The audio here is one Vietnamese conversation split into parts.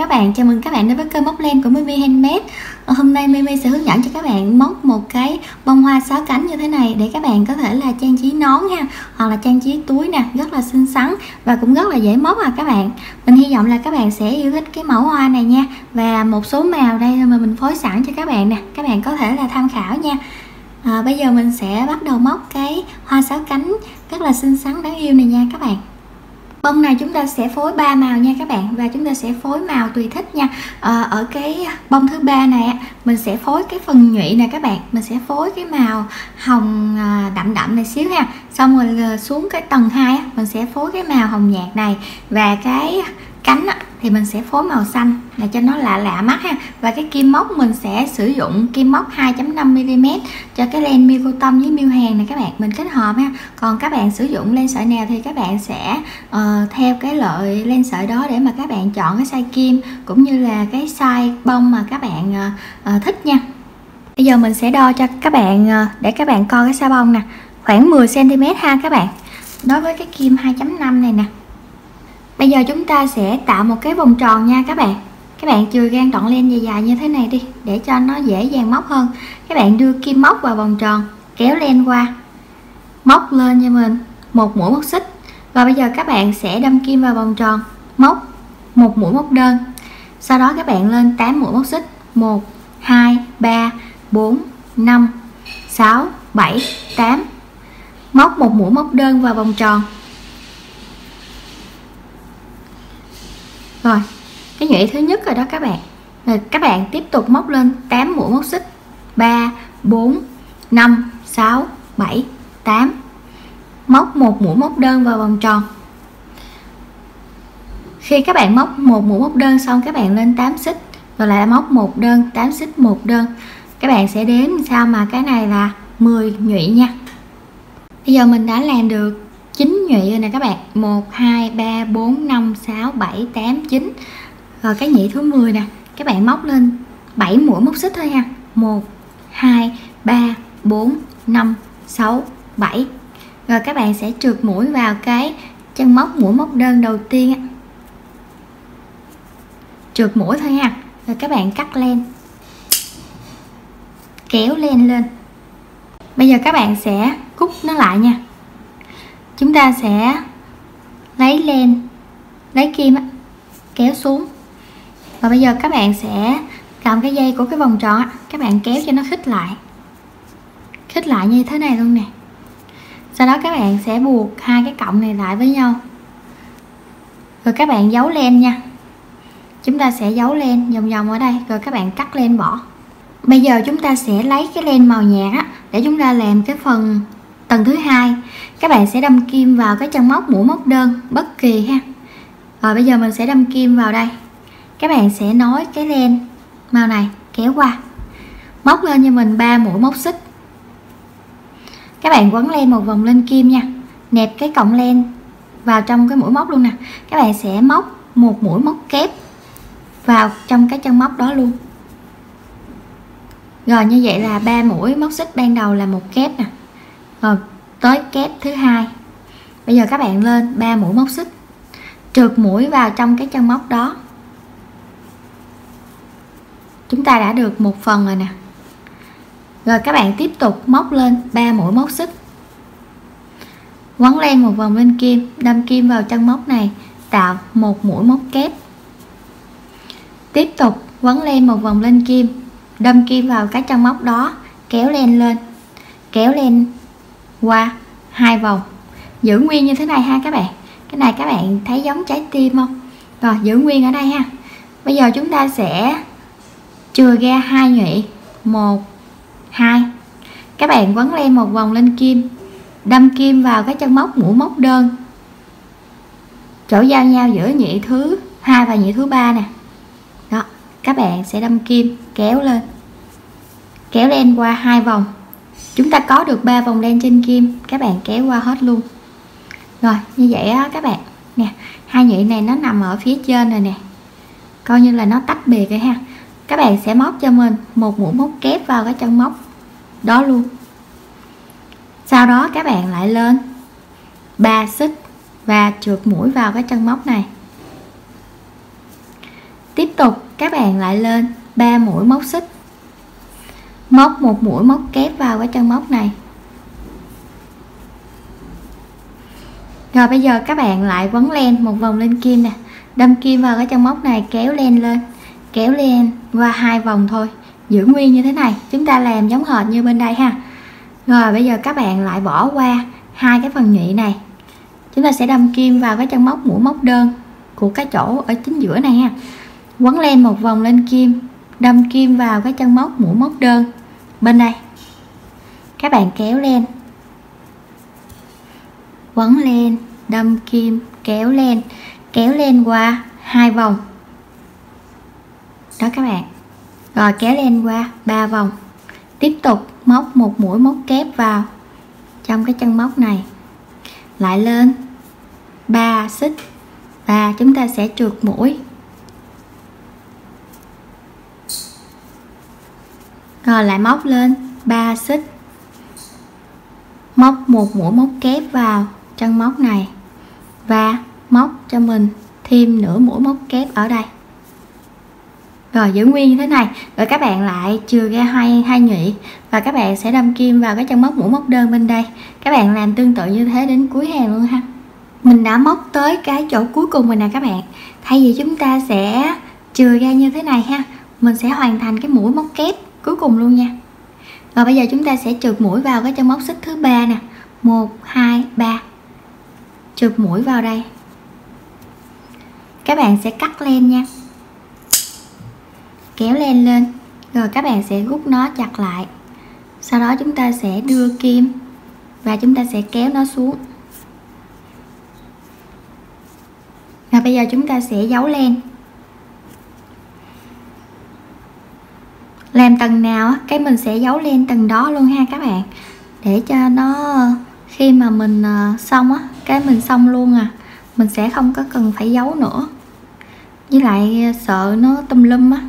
các bạn, chào mừng các bạn đến với kênh móc len của Mimi Handmade. Hôm nay Mimi sẽ hướng dẫn cho các bạn móc một cái bông hoa 6 cánh như thế này để các bạn có thể là trang trí nón ha, hoặc là trang trí túi nè, rất là xinh xắn và cũng rất là dễ móc các bạn. Mình hy vọng là các bạn sẽ yêu thích cái mẫu hoa này nha. Và một số màu đây mà mình phối sẵn cho các bạn nè, các bạn có thể là tham khảo nha. Bây giờ mình sẽ bắt đầu móc cái hoa 6 cánh rất là xinh xắn đáng yêu này nha các bạn. Bông này chúng ta sẽ phối 3 màu nha các bạn, và chúng ta sẽ phối màu tùy thích nha. Ở cái bông thứ 3 này mình sẽ phối cái phần nhụy này các bạn, mình sẽ phối cái màu hồng đậm đậm này xíu ha. Xong rồi xuống cái tầng 2 mình sẽ phối cái màu hồng nhạt này, và cái cánh thì mình sẽ phối màu xanh để cho nó lạ mắt ha. Và cái kim móc mình sẽ sử dụng kim móc 2.5mm cho cái len miêu cô tông với miêu hàng này các bạn, mình kết hợp ha. Còn các bạn sử dụng len sợi nào thì các bạn sẽ theo cái loại len sợi đó để mà các bạn chọn cái size kim cũng như là cái size bông mà các bạn thích nha. Bây giờ mình sẽ đo cho các bạn để các bạn coi cái size bông nè, khoảng 10cm ha các bạn, đối với cái kim 2.5 này nè. Bây giờ chúng ta sẽ tạo một cái vòng tròn nha các bạn. Các bạn chừa gan đoạn len dài dài như thế này đi để cho nó dễ dàng móc hơn. Các bạn đưa kim móc vào vòng tròn, kéo len qua, móc lên cho mình một mũi móc xích. Và bây giờ các bạn sẽ đâm kim vào vòng tròn, móc một mũi móc đơn. Sau đó các bạn lên 8 mũi móc xích, 1 2 3 4 5 6 7 8. Móc một mũi móc đơn vào vòng tròn. Rồi, cái nhụy thứ nhất rồi đó các bạn. Rồi các bạn tiếp tục móc lên 8 mũi móc xích, 3 4 5 6 7 8. Móc một mũi móc đơn vào vòng tròn. Khi các bạn móc một mũi móc đơn xong, các bạn lên 8 xích, rồi lại móc một đơn, 8 xích một đơn. Các bạn sẽ đếm sao mà cái này là 10 nhụy nha. Bây giờ mình đã làm được 9 nhụy rồi nè các bạn. 1 2 3 4 5 6 7 8 9. Rồi cái nhụy thứ 10 nè, các bạn móc lên 7 mũi móc xích thôi ha. 1 2 3 4 5 6 7. Rồi các bạn sẽ trượt mũi vào cái chân móc mũi móc đơn đầu tiên. Trượt mũi thôi ha. Rồi các bạn cắt len, kéo len lên. Bây giờ các bạn sẽ cúc nó lại nha. Chúng ta sẽ lấy len, lấy kim kéo xuống. Và bây giờ các bạn sẽ cầm cái dây của cái vòng tròn các bạn kéo cho nó khít lại như thế này luôn nè. Sau đó các bạn sẽ buộc hai cái cọng này lại với nhau, rồi các bạn giấu len nha. Chúng ta sẽ giấu len vòng vòng ở đây, rồi các bạn cắt len bỏ. Bây giờ chúng ta sẽ lấy cái len màu nhạt để chúng ta làm cái phần tầng thứ 2. Các bạn sẽ đâm kim vào cái chân móc mũi móc đơn bất kỳ ha. Rồi bây giờ mình sẽ đâm kim vào đây. Các bạn sẽ nối cái len màu này kéo qua, móc lên cho mình 3 mũi móc xích. Các bạn quấn len một vòng lên kim nha, nẹp cái cọng len vào trong cái mũi móc luôn nè. Các bạn sẽ móc một mũi móc kép vào trong cái chân móc đó luôn. Rồi như vậy là 3 mũi móc xích ban đầu là một kép nè. Rồi tới kép thứ 2. Bây giờ các bạn lên 3 mũi móc xích, trượt mũi vào trong cái chân móc đó. Chúng ta đã được một phần rồi nè. Rồi các bạn tiếp tục móc lên 3 mũi móc xích, quấn len một vòng lên kim, đâm kim vào chân móc này, tạo một mũi móc kép. Tiếp tục quấn len một vòng lên kim, đâm kim vào cái chân móc đó, kéo len lên, kéo len qua 2 vòng, giữ nguyên như thế này ha các bạn. Cái này các bạn thấy giống trái tim không? Rồi giữ nguyên ở đây ha. Bây giờ chúng ta sẽ chừa ra 2 nhụy, 1 2. Các bạn quấn len một vòng lên kim, đâm kim vào cái chân móc mũi móc đơn, chỗ giao nhau giữa nhụy thứ 2 và nhụy thứ 3 nè. Đó, các bạn sẽ đâm kim kéo lên, kéo len qua 2 vòng. Chúng ta có được 3 vòng len trên kim, các bạn kéo qua hết luôn. Rồi như vậy á các bạn nè, hai nhụy này nó nằm ở phía trên rồi nè, coi như là nó tách biệt rồi ha. Các bạn sẽ móc cho mình một mũi móc kép vào cái chân móc đó luôn. Sau đó các bạn lại lên 3 xích và trượt mũi vào cái chân móc này. Tiếp tục các bạn lại lên 3 mũi móc xích, móc một mũi móc kép vào cái chân móc này. Rồi bây giờ các bạn lại quấn len một vòng lên kim nè, đâm kim vào cái chân móc này, kéo len lên, kéo len qua 2 vòng thôi, giữ nguyên như thế này. Chúng ta làm giống hệt như bên đây ha. Rồi bây giờ các bạn lại bỏ qua 2 cái phần nhụy này, chúng ta sẽ đâm kim vào cái chân móc mũi móc đơn của cái chỗ ở chính giữa này ha, quấn len một vòng lên kim, đâm kim vào cái chân móc mũi móc đơn bên đây. Các bạn kéo len, quấn len, đâm kim, kéo len qua 2 vòng đó các bạn. Rồi kéo len qua 3 vòng, tiếp tục móc một mũi móc kép vào trong cái chân móc này, lại lên 3 xích và chúng ta sẽ trượt mũi. Rồi lại móc lên 3 xích, móc một mũi móc kép vào chân móc này và móc cho mình thêm nửa mũi móc kép ở đây. Rồi giữ nguyên như thế này. Rồi các bạn lại chừa ra hai nhụy và các bạn sẽ đâm kim vào cái chân móc mũi móc đơn bên đây. Các bạn làm tương tự như thế đến cuối hàng luôn ha. Mình đã móc tới cái chỗ cuối cùng rồi nè các bạn. Thay vì chúng ta sẽ chừa ra như thế này ha, mình sẽ hoàn thành cái mũi móc kép cuối cùng luôn nha. Rồi bây giờ chúng ta sẽ trượt mũi vào cái chân móc xích thứ 3 nè, 1 2 3, trượt mũi vào đây. Các bạn sẽ cắt len nha, kéo len lên, rồi các bạn sẽ rút nó chặt lại. Sau đó chúng ta sẽ đưa kim và chúng ta sẽ kéo nó xuống. Và bây giờ chúng ta sẽ giấu len. Làm tầng nào cái mình sẽ giấu len tầng đó luôn ha các bạn, để cho nó khi mà mình xong á, cái mình xong luôn à, mình sẽ không có cần phải giấu nữa, với lại sợ nó tùm lum á.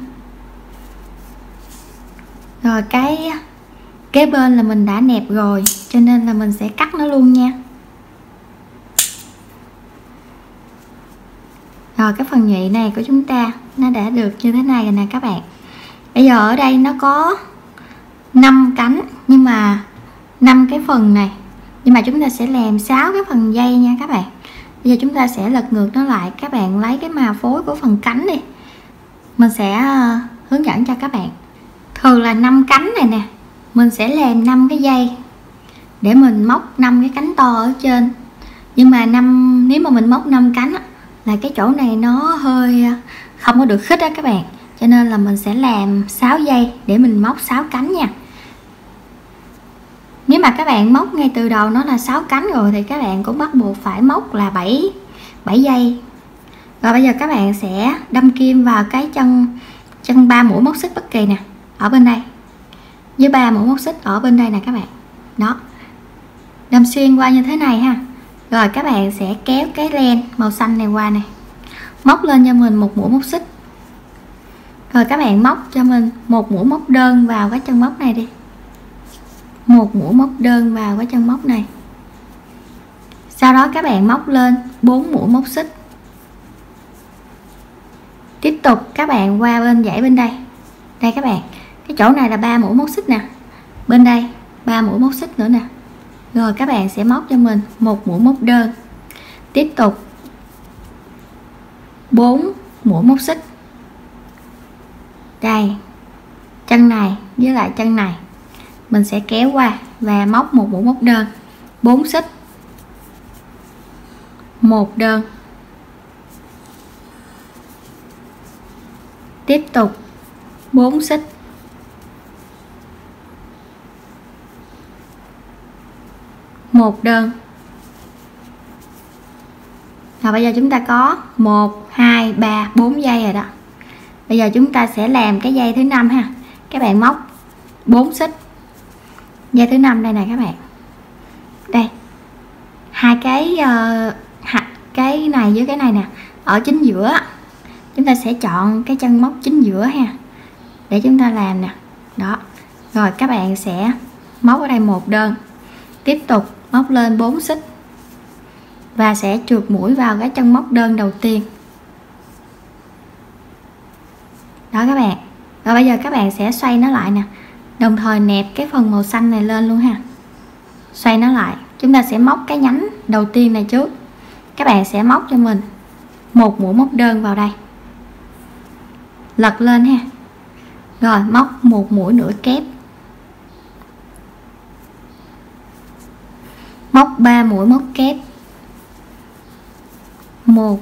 Rồi cái kế bên là mình đã nẹp rồi cho nên là mình sẽ cắt nó luôn nha. Rồi cái phần nhụy này của chúng ta nó đã được như thế này rồi nè các bạn. Bây giờ ở đây nó có 5 cánh nhưng mà 5 cái phần này, nhưng mà chúng ta sẽ làm 6 cái phần dây nha các bạn. Bây giờ chúng ta sẽ lật ngược nó lại, các bạn lấy cái màu phối của phần cánh đi, mình sẽ hướng dẫn cho các bạn. Thường là 5 cánh này nè, mình sẽ làm 5 cái dây để mình móc 5 cái cánh to ở trên. Nhưng mà nếu mà mình móc 5 cánh á, là cái chỗ này nó hơi không có được khít á các bạn, cho nên là mình sẽ làm 6 dây để mình móc 6 cánh nha. Nếu mà các bạn móc ngay từ đầu nó là 6 cánh rồi thì các bạn cũng bắt buộc phải móc là 7 dây. Rồi bây giờ các bạn sẽ đâm kim vào cái chân 3 mũi móc xích bất kỳ nè, ở bên đây, với 3 mũi móc xích ở bên đây nè các bạn. Đó, đâm xuyên qua như thế này ha. Rồi các bạn sẽ kéo cái len màu xanh này qua này, móc lên cho mình một mũi móc xích. Rồi các bạn móc cho mình một mũi móc đơn vào cái chân móc này đi, một mũi móc đơn vào cái chân móc này. Sau đó các bạn móc lên 4 mũi móc xích. Tiếp tục các bạn qua bên dãy bên đây. Đây các bạn, cái chỗ này là 3 mũi móc xích nè, bên đây 3 mũi móc xích nữa nè. Rồi các bạn sẽ móc cho mình một mũi móc đơn. Tiếp tục 4 mũi móc xích. Đây, chân này với lại chân này mình sẽ kéo qua và móc một mũi móc đơn, 4 xích, 1 đơn. Tiếp tục 4 xích, 1 đơn. Rồi bây giờ chúng ta có 1 2 3 4 dây rồi đó. Bây giờ chúng ta sẽ làm cái dây thứ 5 ha. Các bạn móc 4 xích. Dây thứ 5 đây nè các bạn. Đây. Hai cái này với cái này nè, ở chính giữa. Chúng ta sẽ chọn cái chân móc chính giữa ha, để chúng ta làm nè. Đó. Rồi các bạn sẽ móc ở đây 1 đơn. Tiếp tục móc lên 4 xích và sẽ trượt mũi vào cái chân móc đơn đầu tiên. đó các bạn. Rồi bây giờ các bạn sẽ xoay nó lại nè, đồng thời nẹp cái phần màu xanh này lên luôn ha. Xoay nó lại, chúng ta sẽ móc cái nhánh đầu tiên này trước. Các bạn sẽ móc cho mình một mũi móc đơn vào đây, lật lên ha, rồi móc một mũi nửa kép, móc 3 mũi móc kép, 1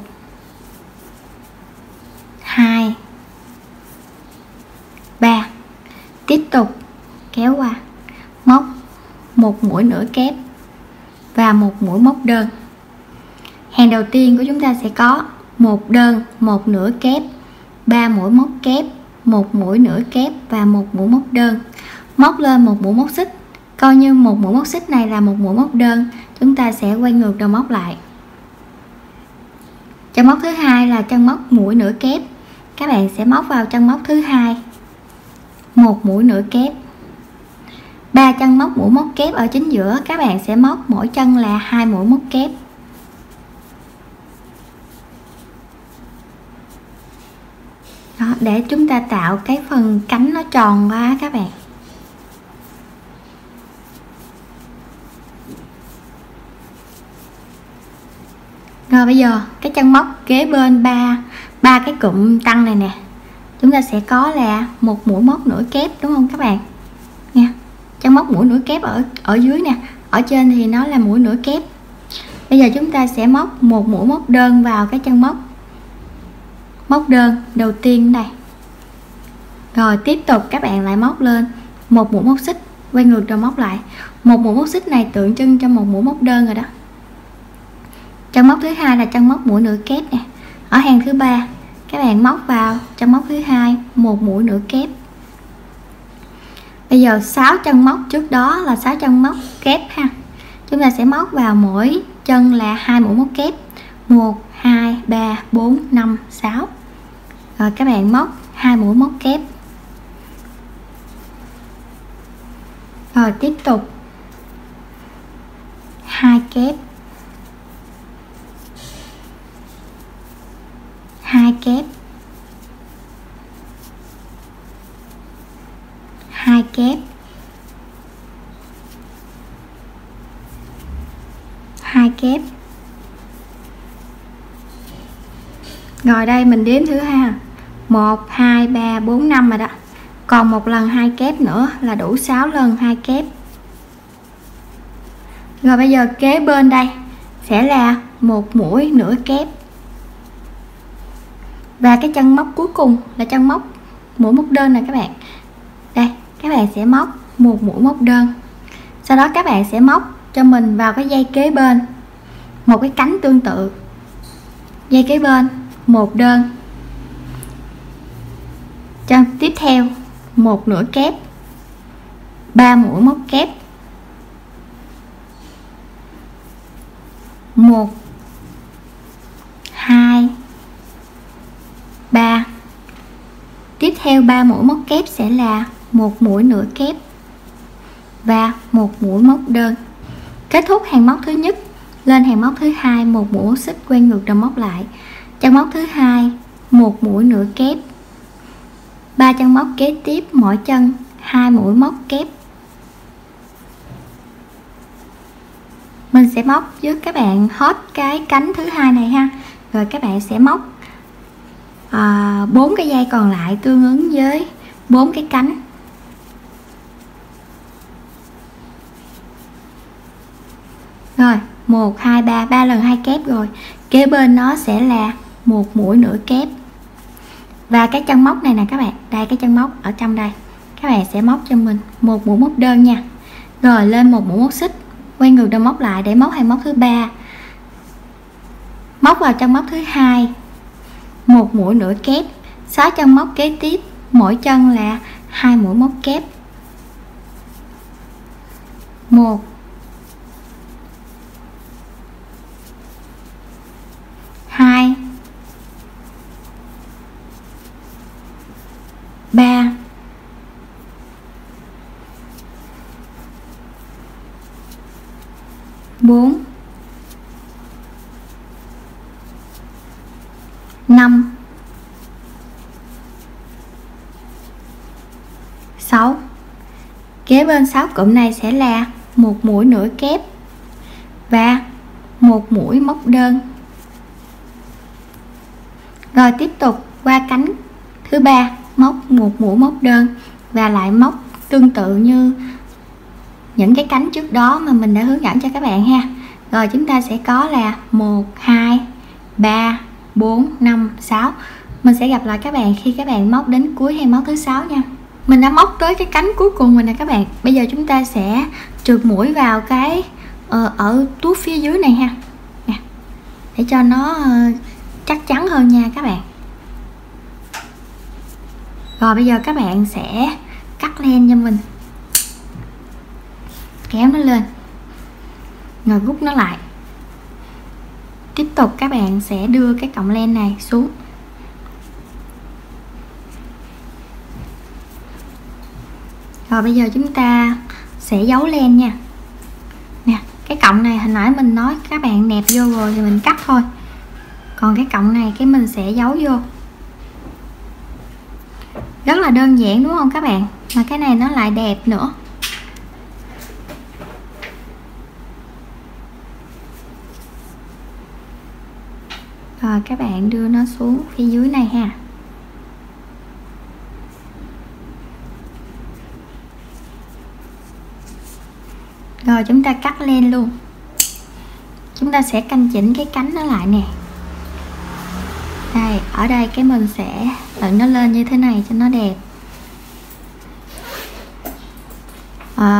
2 3, tiếp tục kéo qua, móc một mũi nửa kép và một mũi móc đơn. Hàng đầu tiên của chúng ta sẽ có một đơn, một nửa kép, 3 mũi móc kép, một mũi nửa kép và một mũi móc đơn. Móc lên một mũi móc xích, coi như một mũi móc xích này là một mũi móc đơn, chúng ta sẽ quay ngược đầu móc lại. Chân móc thứ hai là chân móc mũi nửa kép, các bạn sẽ móc vào chân móc thứ hai một mũi nửa kép. 3 chân móc mũi móc kép ở chính giữa, các bạn sẽ móc mỗi chân là 2 mũi móc kép. Đó, để chúng ta tạo cái phần cánh nó tròn quá các bạn. Rồi bây giờ cái chân móc kế bên ba cái cụm tăng này nè, chúng ta sẽ có là một mũi móc nửa kép, đúng không các bạn nha. Chân móc mũi nửa kép ở dưới nè, ở trên thì nó là mũi nửa kép. Bây giờ chúng ta sẽ móc một mũi móc đơn vào cái chân móc đơn đầu tiên này, rồi tiếp tục các bạn lại móc lên một mũi móc xích, quay ngược đầu móc lại. Một mũi móc xích này tượng trưng cho một mũi móc đơn rồi đó. Chân móc thứ hai là chân móc mũi nửa kép nè, ở hàng thứ ba các bạn móc vào chân móc thứ hai một mũi nửa kép. Bây giờ 6 chân móc trước đó là 6 chân móc kép ha, chúng ta sẽ móc vào mỗi chân là 2 mũi móc kép, 1 2 3 4 5 6. Rồi các bạn móc 2 mũi móc kép, rồi tiếp tục 2 kép, 2 kép, 2 kép, 2 kép. Rồi đây mình đếm thử ha, 1 2 3 4 5 rồi đó, còn một lần 2 kép nữa là đủ 6 lần 2 kép. Rồi bây giờ kế bên đây sẽ là một mũi nửa kép, và cái chân móc cuối cùng là chân móc mũi móc đơn này các bạn. Đây các bạn sẽ móc một mũi móc đơn, sau đó các bạn sẽ móc cho mình vào cái dây kế bên một cái cánh tương tự. Dây kế bên một đơn, chân tiếp theo một nửa kép, 3 mũi móc kép, 1 2 3. Tiếp theo 3 mũi móc kép sẽ là một mũi nửa kép và một mũi móc đơn. Kết thúc hàng móc thứ nhất, lên hàng móc thứ hai một mũi móc xích, quay ngược đầu móc lại. Chân móc thứ hai một mũi nửa kép, 3 chân móc kế tiếp mỗi chân 2 mũi móc kép. Mình sẽ móc với các bạn hết cái cánh thứ hai này ha, rồi các bạn sẽ móc 4 cái dây còn lại tương ứng với 4 cái cánh. Rồi 1 2 3 lần 2 kép, rồi kế bên nó sẽ là một mũi nửa kép. Và cái chân móc này nè các bạn, đây cái chân móc ở trong đây, các bạn sẽ móc cho mình một mũi móc đơn nha, rồi lên một mũi móc xích, quay ngược đầu móc lại để móc hàng móc thứ ba. Móc vào chân móc thứ hai một mũi nửa kép, 6 chân móc kế tiếp mỗi chân là 2 mũi móc kép, 1 2 3 4 5 Kế bên 6 cụm này sẽ là 1 mũi nửa kép và 1 mũi móc đơn. Rồi tiếp tục qua cánh thứ 3 móc 1 mũi móc đơn và lại móc tương tự như những cái cánh trước đó mà mình đã hướng dẫn cho các bạn ha. Rồi chúng ta sẽ có là 1 2 3 4 5 6. Mình sẽ gặp lại các bạn khi các bạn móc đến cuối hàng móc thứ 6 nha. Mình đã móc tới cái cánh cuối cùng rồi nè các bạn. Bây giờ chúng ta sẽ trượt mũi vào cái ở tuốt phía dưới này ha nè, để cho nó chắc chắn hơn nha các bạn. Rồi bây giờ các bạn sẽ cắt len cho mình, kéo nó lên rồi rút nó lại. Tiếp tục các bạn sẽ đưa cái cọng len này xuống. Rồi bây giờ chúng ta sẽ giấu len nha nè. Cái cọng này hồi nãy mình nói các bạn nẹp vô rồi thì mình cắt thôi, còn cái cọng này cái mình sẽ giấu vô. Rất là đơn giản đúng không các bạn, mà cái này nó lại đẹp nữa. Rồi các bạn đưa nó xuống phía dưới này ha. Rồi chúng ta cắt len luôn. Chúng ta sẽ canh chỉnh cái cánh nó lại nè. Đây, ở đây cái mình sẽ dựng nó lên như thế này cho nó đẹp.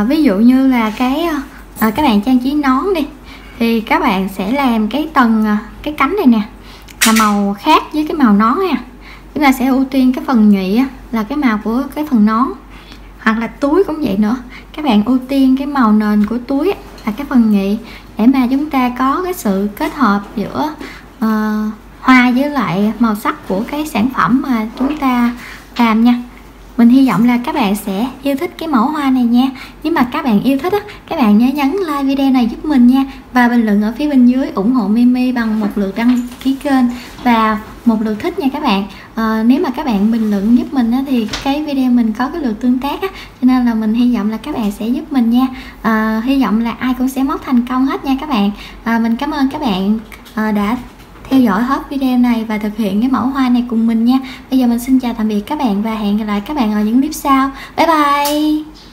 Ví dụ như là các bạn trang trí nón đi, thì các bạn sẽ làm cái tầng cái cánh này nè là màu khác với cái màu nón ha. Chúng ta sẽ ưu tiên cái phần nhụy là cái màu của cái phần nón, hoặc là túi cũng vậy nữa. Các bạn ưu tiên cái màu nền của túi là cái phần nhụy, để mà chúng ta có cái sự kết hợp giữa hoa với lại màu sắc của cái sản phẩm mà chúng ta làm nha. Mình hy vọng là các bạn sẽ yêu thích cái mẫu hoa này nha. Nếu mà các bạn yêu thích các bạn nhớ nhấn like video này giúp mình nha, và bình luận ở phía bên dưới ủng hộ Mimi bằng một lượt đăng ký kênh và một lượt thích nha các bạn. Nếu mà các bạn bình luận giúp mình thì cái video mình có cái lượt tương tác cho nên là mình hy vọng là các bạn sẽ giúp mình nha. Hy vọng là ai cũng sẽ móc thành công hết nha các bạn. Mình cảm ơn các bạn đã theo dõi hết video này và thực hiện cái mẫu hoa này cùng mình nha. Bây giờ mình xin chào tạm biệt các bạn và hẹn gặp lại các bạn ở những clip sau. Bye bye.